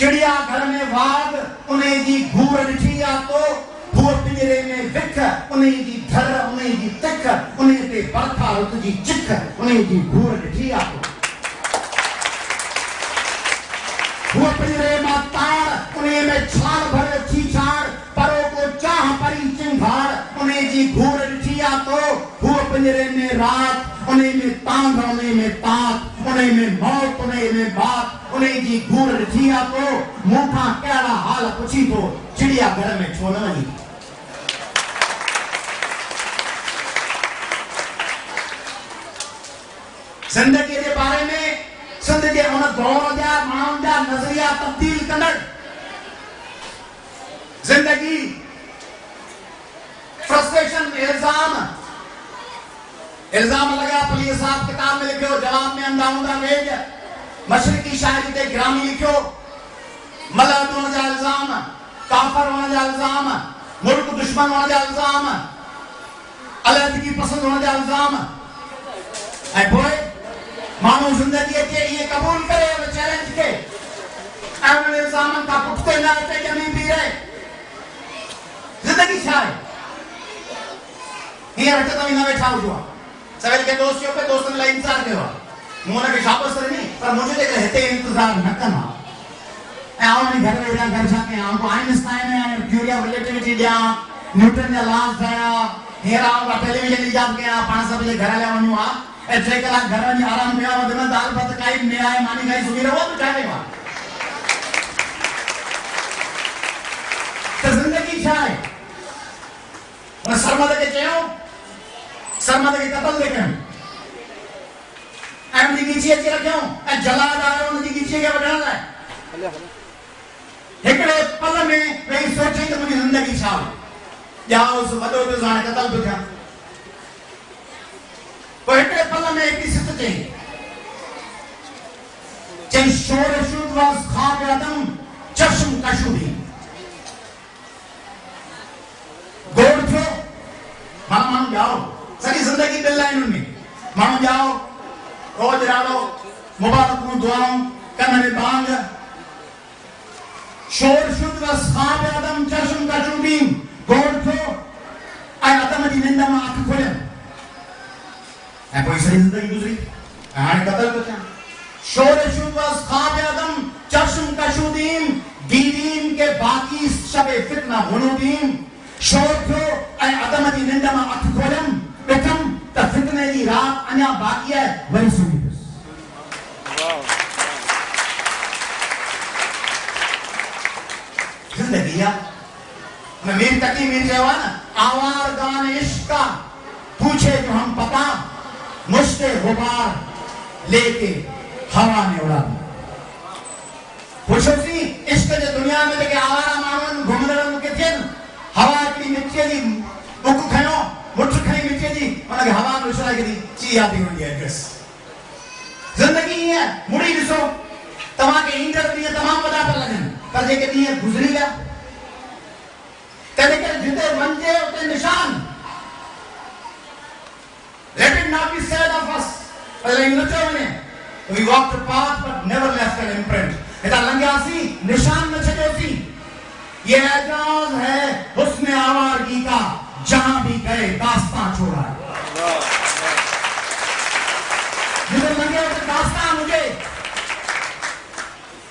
चिड़िया घर में वाघ उन्हें जी घूर ॾिठी आ तो हुआ पिंजरे में विख उन्हें जी धर उन्हें जी तिख उन्हें ते बरखा रुत जी चिख उन्हें जी घूर ॾिठी आ तो हुआ पिंजरे में तार उन्हें में छाल भरे छीछाड़ परो को चाह परी चिंगाड़ उन्हें जी घूर ॾिठी आ तो हुआ पिंजरे में रात उन्हें में तांग उन्हें में तात उन्हें में मौत उन्हें में बात उन्हें जी घूर ॾिठी आ तो मूंखां कहिड़ा हाल पुछी तो चिड़िया घर में छो न वञी जिंदगी के बारे में सिंध के उन दौर जा माण्हुनि जा नज़रिया तब्दील कंदड़ जिंदगी फ्रस्ट्रेशन इल्जाम लगा पुलिस साहब किताब में लिखो जवाब में अंधा उंधा वेज मशरकी शायरी ते ग्रामी लिखो मलहद होने जा इल्जाम काफर होने जा इल्जाम मुल्क दुश्मन होने जा इल्जाम अलहदगी पसंद होने जा इल्जाम ऐं पोइ मानू जिंदगी के ये कबूल करे वो चैलेंज के ऐं इल्जामन का पुख्ते न अचे जमी पी रहे जिंदगी छा है हींअर हट तव्हीं न वेठा हुजो सवेल के दोस्तियों पे दोस्तन लाइ इंतजार कयो मूं हुनखे शाबस ॾिनी पर मुंहिंजे जेके हिते इंतजार न कंदा ऐं आउं वञी घर वेठा घर छा कयां आउं आइंस्टाइन ऐं थ्योरी ऑफ रिलेटिविटी ॾियां न्यूटन जा लॉस ॾियां हींअर आउं टेलीविजन ईजाद कयां पाण सभ जे घर लाइ वञूं आहे ऐं 3 कलाक घर वञी आराम कयां वधि में दाल भात खाई में आहे मानी खाई सुम्ही रहो त छा कयो आहे त ज़िंदगी छा आहे उन सरमद खे चयो सरमद खे क़तल थी कयूं ऐं उनजी ॻिची अची रखियूं ऐं जलाद आयो उनजी ॻिचीअ खे वढण लाइ हिकिड़े पल में वेही सोचई त मुंहिंजी ज़िंदगी छा हुई ॼाओसि वॾो थियो हाणे क़तल थो थियां पोइ हिकिड़े पल में हिकिड़ी सित चई शोर शुद वास ख्वाब आदम चश्म कशुदी गोड़ थियो माण्हू जाओ सॼी ज़िंदगी दिलि आहिनि उनमें माण्हू जाओ रोज़ राड़ो मुबारकूं दुआऊं कन में बांग शोर शुद वास ख्वाब आदम चश्म कशुदी गोड़ थियो ऐं आदम जी निंड मां अखि खोलियमि ऐं पोइ सॼी ज़िंदगी गुज़री ऐं हाणे क़तल थो थियां शोर शुद वास ख्वाब आदम चश्म कशुदीम दीदीम के बाकी शबे फितना हुनूदीम शोर थियो ऐं आदम जी निंड मां अखि खोलियमि ॾिठमि त फितने जी रात अञा बाक़ी आहे वरी सुम्ही पियुसि जिंदगी आहे मीर तकी मीर चयो आहे न आवार गान इश्क का पूछे जो हम पता मुश्ते गुबार लेके हवा ने उड़ा पुछोसी इश्क जे दुनिया में जेके आवारा माण्हू घुमंदड़ के थे हवा हिकिड़ी मिटीअ जी बुक खयो मुठ खणी मिटीअ जी उनखे हवा में उछलाए छॾी चिया थी वञी एड्रेस ज़िंदगी ईअं मुड़ी ॾिसो तव्हांखे ईंदड़ ॾींहं तमामु वॾा था लॻनि पर जेके ॾींहं गुज़री विया तंहिं करे जिते वञिजे उते निशान Let it not be said of us. We walked the path but never left an imprint. इधर लंघियासी निशान न छॾियोसी ये एजाज़ है हुस्न आवारगी का जहां भी गए दास्तां छोड़ा जिधर लंघे उधर दास्तां हुजे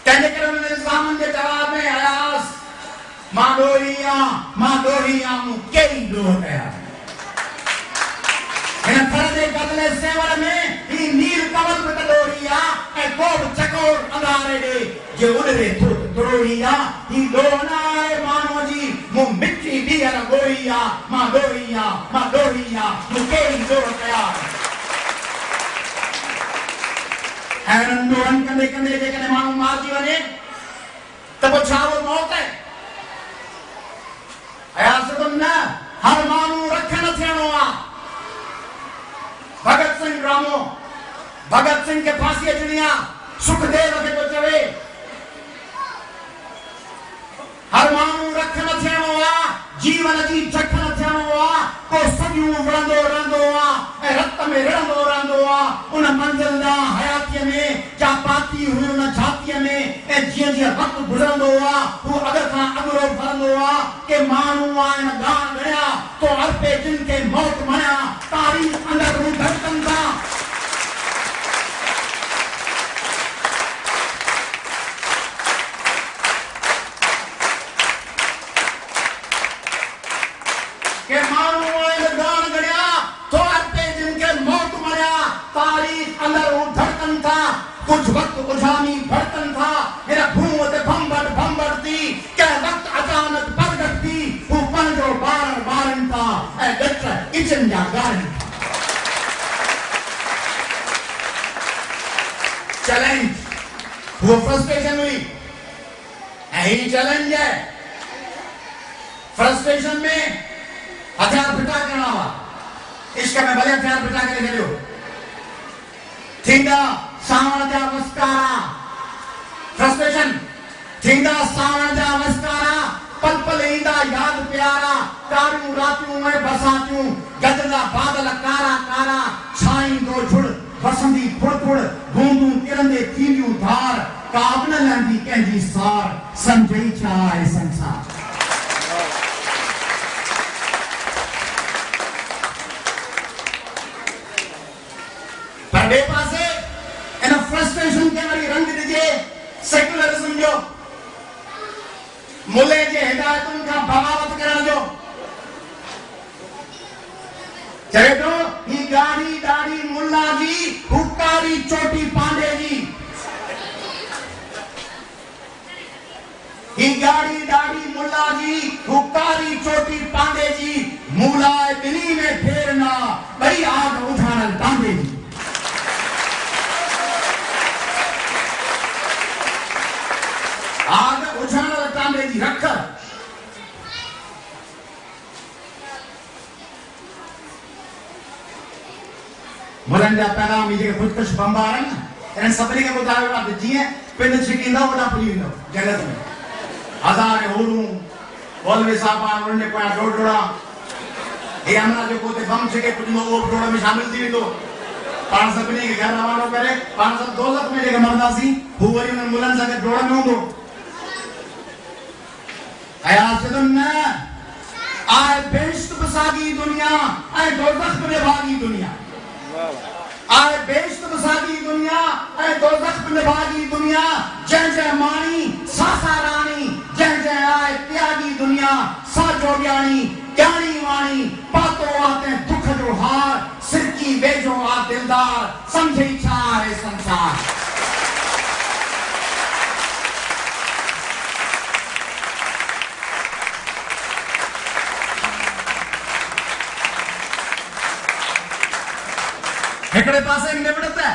तंहिंजे करे उन्हनि इल्ज़ामनि जे जवाब में अयास मां ॾोहियां मूं कई ॾोह कया इन थर जे बदले सेवर में ही नील कमल में ॾोहिया ऐं कोड़ चकोर अंधारे ॾे जे उड़े तुरोहिया ही ॾोहना आहे माण्हूअ जी मूं मिठी ॾीहर ॻोहिया मां ॾोहिया मूं कई ॾोह कया ऐं उन्हनि ॾोहनि कंदे कंदे जेकॾहिं माण्हू मारिजी वञे त पोइ छा उहो मौत आहे अयासुनि न हर माण्हू रख न थियणो आहे भगत सिंह ड्रामो भगत सिंह के फांसी अचणी आहे सुखदेव खे थो चवे हर माण्हू रख न थियणो आहे जीवन जी चख न थियणो आहे को सदियूं वणंदो रहंदो आहे ऐं रत में रिड़ंदो रहंदो आहे उन मंज़िल ॾांहुं हयातीअ में जा पाती हुई उन छातीअ में ऐं जीअं जीअं वक़्तु गुज़रंदो आहे हू अॻ खां अॻिरो भरंदो आहे के माण्हू आहिनि गान गणिया तो अर्पे जिन खे मौत मणिया तारीख़ अंदरि हू धड़कनि था के माण्हू आहिनि गान गणिया तो अर्पे जिन खे मौत मणिया तारीख़ अंदरि हू धड़कनि था कुछ वक्त उजामी भड़कन था मेरा भूम ते भंबड़ थी क्या वक्त अचानक प्रगट थी वो पंजो बारन था ऐ गट इचन जा गारन चैलेंज वो फ्रस्ट्रेशन हुई यही चैलेंज है फ्रस्ट्रेशन में हथियार फिटा करना हुआ इश्क में भले हथियार फिटा करे खेलो थींदा सावण जा वस्कारा फ्रस्ट्रेशन थींदा सावण जा वस्कारा पल पल ईंदा याद प्यारा कारियूं रातियूं ऐं बरसातियूं गददा बादल कारा कारा छाईंदो झुड़ वसंदी फुड़ फुड़ बूंदूं किरंदे थींदियूं धार काब न लहंदी कंहिंजी सार समझई छा आहे संसार पर ॿिए पासे इन फ्रस्ट्रेशन के वरी रंग दीजिए सेक्युलरिज्म जो मुल्ले जे हिदायतुनि खां बगावत करण जो चए थो ही गाड़ी दाढ़ी मुल्ला जी हुकारी चोटी पांडे जी ही गाड़ी दाढ़ी मुल्ला जी हुकारी चोटी पांडे जी मूलाए बिनी में फेरना बई आग उठाणल तांडे जी आग उछाणल तांबे जी रख मुरन जा पैगाम जेके खुदकश बम्बार आहिनि इन्हनि सभिनी खे ॿुधायो आहे त जीअं पिंड छिकींदो ओॾा पुॼी वेंदो जगत में हज़ार हूरूं मौलवी साहिब उन्हनि जे पोयां डोड़ा हे अमरा जेको हुते बम छिके पुॼंदो उहो डोड़ में शामिल थी वेंदो पाण सभिनी खे घर रवानो करे पाण सभु दौलत में जेके मरंदासीं हू वरी उन्हनि मुलनि सां गॾु डोड़ में हूंदो न आए बेश्त बसागी दुनिया ऐं दोज़ख में निभागी दुनिया आए बेश्त बसागी दुनिया ऐं दोज़ख में निभागी दुनिया जंहिं जंहिं माणी सासा राणी जंहिं जंहिं आए त्यागी दुनिया सा जोड़ियाणी ज्ञानी वाणी पातो आते दुख जो हार सिरकी वेझो आ दिलदार समझई छा आहे संसार हिकड़े पासे निवड़त है